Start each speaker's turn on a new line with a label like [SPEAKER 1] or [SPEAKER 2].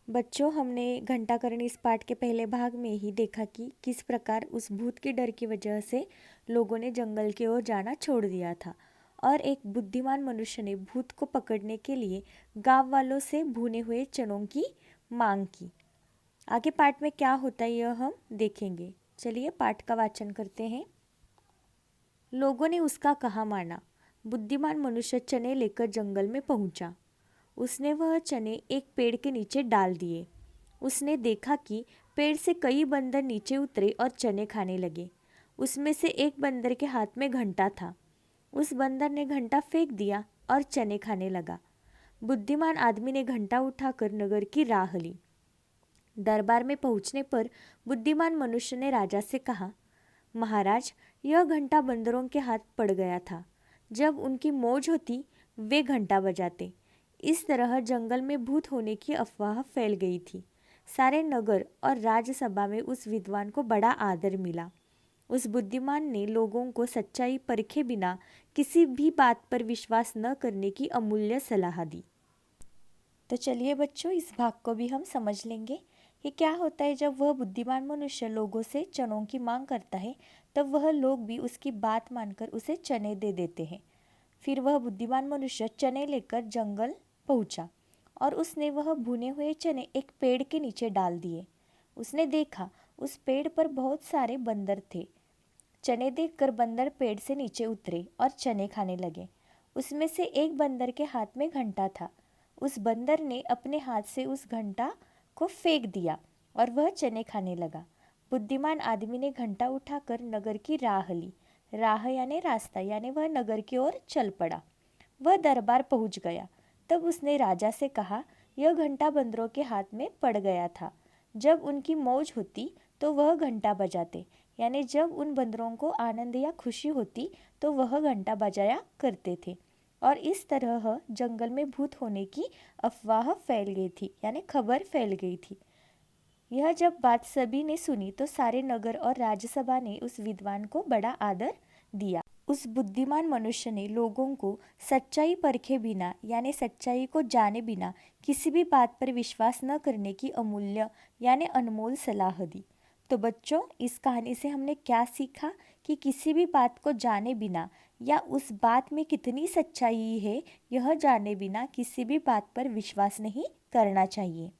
[SPEAKER 1] बच्चों, हमने घंटाकरण इस पाठ के पहले भाग में ही देखा कि किस प्रकार उस भूत के डर की वजह से लोगों ने जंगल की ओर जाना छोड़ दिया था और एक बुद्धिमान मनुष्य ने भूत को पकड़ने के लिए गांव वालों से भुने हुए चनों की मांग की। आगे पाठ में क्या होता है यह हम देखेंगे। चलिए पाठ का वाचन करते हैं। लोगों ने उसका कहा माना। बुद्धिमान मनुष्य चने लेकर जंगल में पहुंचा। उसने वह चने एक पेड़ के नीचे डाल दिए। उसने देखा कि पेड़ से कई बंदर नीचे उतरे और चने खाने लगे। उसमें से एक बंदर के हाथ में घंटा था। उस बंदर ने घंटा फेंक दिया और चने खाने लगा। बुद्धिमान आदमी ने घंटा उठाकर नगर की राह ली। दरबार में पहुंचने पर बुद्धिमान मनुष्य ने राजा से कहा, महाराज, यह घंटा बंदरों के हाथ पड़ गया था। जब उनकी मौज होती वे घंटा बजाते। इस तरह जंगल में भूत होने की अफवाह फैल गई थी। सारे नगर और राज्यसभा में उस विद्वान को बड़ा आदर मिला। उस बुद्धिमान ने लोगों को सच्चाई परखे बिना किसी भी बात पर विश्वास न करने की अमूल्य सलाह दी। तो चलिए बच्चों, इस भाग को भी हम समझ लेंगे कि क्या होता है जब वह बुद्धिमान मनुष्य लोगों से चनों की मांग करता है, तब वह लोग भी उसकी बात मानकर उसे चने दे देते हैं। फिर वह बुद्धिमान मनुष्य चने लेकर जंगल पहुंचा और उसने वह भुने हुए चने एक पेड़ के नीचे डाल दिए। उसने देखा उस पेड़ पर बहुत सारे बंदर थे। चने देखकर बंदर पेड़ से नीचे उतरे और चने खाने लगे। उसमें से एक बंदर के हाथ में घंटा था। उस बंदर ने अपने हाथ से उस घंटा को फेंक दिया और वह चने खाने लगा। बुद्धिमान आदमी ने घंटा उठाकर नगर की राह ली। राह यानी रास्ता, यानी वह नगर की ओर चल पड़ा। वह दरबार पहुंच गया। तब उसने राजा से कहा, यह घंटा बंदरों के हाथ में पड़ गया था। जब उनकी मौज होती तो वह घंटा बजाते, यानी जब उन बंदरों को आनंद या खुशी होती तो वह घंटा बजाया करते थे। और इस तरह जंगल में भूत होने की अफवाह फैल गई थी, यानी खबर फैल गई थी। यह जब बात सभी ने सुनी तो सारे नगर और राज्यसभा ने उस विद्वान को बड़ा आदर दिया। उस बुद्धिमान मनुष्य ने लोगों को सच्चाई परखे बिना, यानी सच्चाई को जाने बिना किसी भी बात पर विश्वास न करने की अमूल्य यानी अनमोल सलाह दी। तो बच्चों, इस कहानी से हमने क्या सीखा कि किसी भी बात को जाने बिना या उस बात में कितनी सच्चाई है यह जाने बिना किसी भी बात पर विश्वास नहीं करना चाहिए।